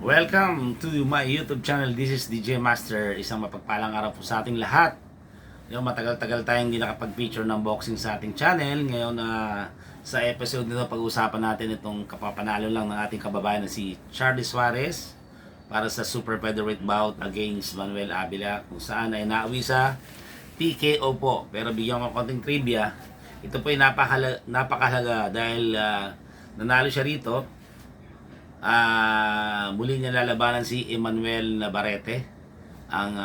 Welcome to my YouTube channel. This is DJ Master. Isang mapagpalang araw po sa ating lahat. Yung matagal-tagal tayong hindi nakapag-feature ng boxing sa ating channel. Ngayon sa episode nito pag-uusapan natin itong kapapanalo lang ng ating kababayan na si Charlie Suarez para sa Super Featherweight bout against Manuel Avila, kung saan ay nauwi sa TKO po. Pero bigyan ko konting trivia. Ito po ay napakahalaga dahil nanalo siya rito. Muli niya lalabanan si Emmanuel Navarrete, ang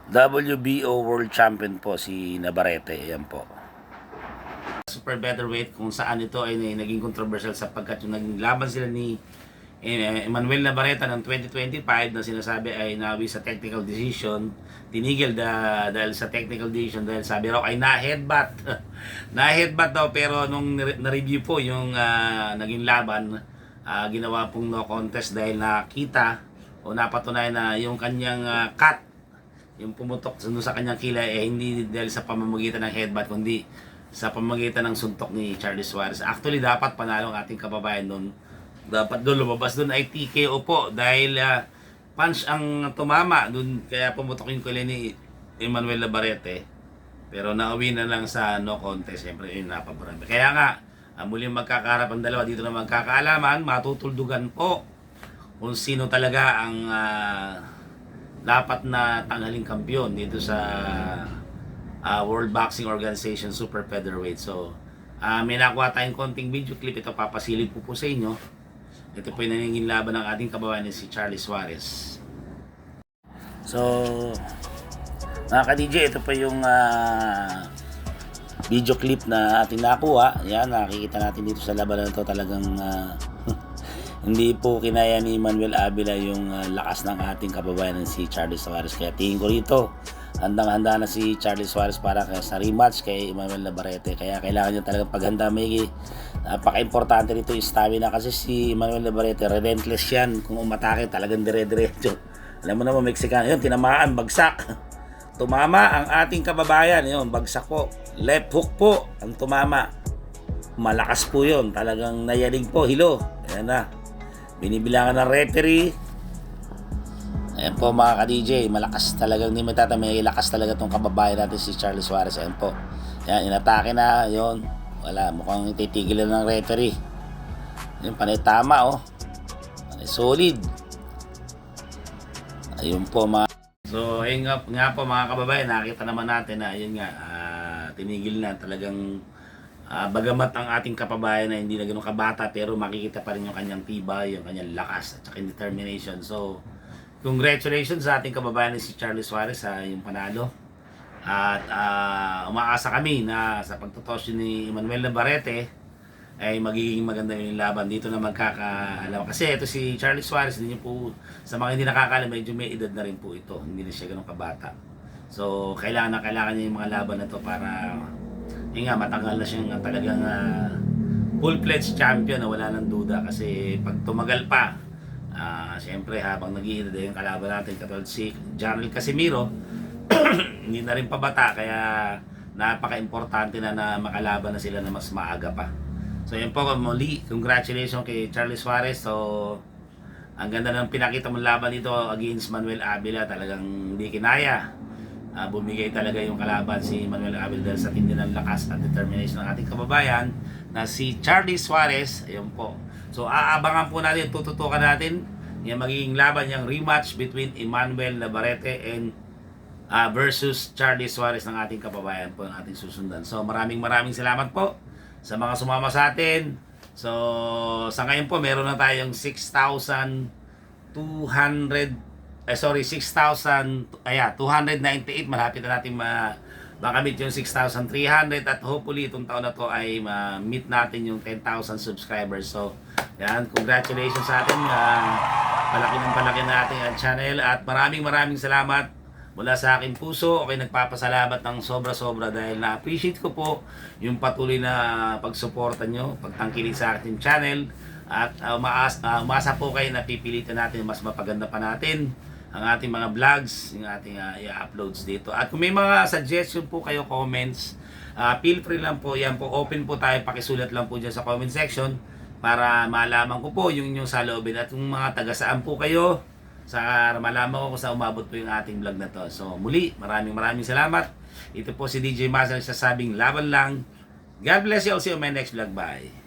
WBO World Champion po si Navarrete. Ayan po. Super Featherweight, kung saan ito ay naging controversial sapagkat yung naging laban sila ni Emmanuel Navarrete ng 2025 na sinasabi ay nawi sa technical decision. Tinigil dahil sa technical decision dahil sabi raw ay na-headbutt. Na-headbutt daw, pero nung na-review po yung naging laban, ginawa pong no contest dahil nakita o napatunayan na yung kanyang cut, yung pumutok sa kanyang kilay, hindi dahil sa pamamagitan ng headbutt kundi sa pamamagitan ng suntok ni Charlie Suarez. Actually, dapat panalo ang ating kababayan doon. Dapat doon lumabas doon ay TKO po dahil punch ang tumama doon, kaya pumutok yung kilay ni Emmanuel Navarrete. Pero nauwi na lang sa no contest. Siyempre yun, napaborante. Kaya nga muling magkakaharap ang dalawa dito na magkakaalaman, matutuldugan po kung sino talaga ang dapat na tanghaling kampiyon dito sa World Boxing Organization Super Featherweight. So, may nakuha tayong konting video clip. Ito papasilip po sa inyo. Ito po yung naningin laban ng ating kababayan si Charlie Suarez. So, mga ka-DJ, ito po yung video clip na ating nakuha. Yan, nakikita natin dito sa labanan ito talagang hindi po kinaya ni Manuel Avila yung lakas ng ating kababayan si Charlie Suarez. Kaya tingin ko rito, handang-handa na si Charlie Suarez para sa rematch kay Emmanuel Navarrete. Kaya kailangan niya talagang paghanda. May napaka-importante rito yung stamina kasi si Emmanuel Navarrete, relentless yan. Kung umatake, talagang dire-diretso. Alam mo naman, Mexican, yun, tinamaan, bagsak. Tumama ang ating kababayan, yun, bagsak po. Left hook po ang tumama. Malakas po yun, talagang nayalig po, hilo. Ayan na, binibilangan ng referee. Ayan po mga ka-DJ, malakas talagang, hindi may lakas talaga itong kababayan natin si Charlie Suarez. Ayan po, ayan, inatake na, yun. Wala, mukhang titigilan ng referee. Yun, panay tama, oh. Panay solid. Ayun po mga. So, ayun nga po mga kababayan, nakita naman natin na ayun nga, tinigil na talagang bagamat ang ating kapabayan na hindi na gano'ng kabata, pero makikita pa rin yung kanyang tibay, yung kanyang lakas at saka determination. So, congratulations sa ating kababayan si Charlie Suarez sa yung panalo. At umaasa kami na sa pagtotosyo ni Emmanuel Navarrete ay magiging maganda yung laban dito na magkakaalam. Kasi ito si Charlie Suarez, hindi niyo po, sa mga hindi nakakaalam, medyo may edad na rin po ito. Hindi na siya ganun kabata. So, kailangan niya yung mga laban na to para, yun nga, matagal na siyang talagang full-fledged champion na wala nang duda. Kasi pag tumagal pa, siyempre habang nag-iedad yung kalaban natin, katulad si Janel Casimiro, hindi na rin pabata, kaya napaka-importante na makalaban na sila na mas maaga pa. So yun po, muli, congratulations kay Charlie Suarez. So, ang ganda ng pinakita mong laban dito against Manuel Avila. Talagang hindi kinaya. Bumigay talaga yung kalaban si Manuel Avila dahil sa tindi ng lakas at determination ng ating kababayan na si Charlie Suarez. Ayun po. So, aabangan po natin, tututukan natin yung magiging laban, yung rematch between Emmanuel Navarrete and versus Charlie Suarez ng ating kababayan po, ng ating susundan. So, maraming salamat po sa mga sumama sa atin. So, sa ngayon po, meron na tayong 6,298. Malapit na natin makamit yung 6,300 at hopefully itong taon na to ay ma-meet natin yung 10,000 subscribers. So, yan, congratulations sa atin. Palaki natin ang channel at maraming salamat mula sa aking puso. Okay, nagpapasalamat ng sobra-sobra dahil na-appreciate ko po yung patuloy na pagsuporta nyo, pagtangkilik sa ating channel. At umasa po kayo na pipilitan natin mas mapaganda pa natin ang ating mga vlogs, yung ating i-uploads dito. At kung may mga suggestion po kayo, comments, feel free lang po. Yan po, open po tayo. Pakisulat lang po dyan sa comment section para malaman ko po yung inyong saloobin at yung mga taga saan po kayo sa malaman ko kung saan umabot po yung ating vlog na to. So muli, maraming salamat. Ito po si DJ Masa nagsasabing laban lang. God bless you. I'll see you on my next vlog. Bye.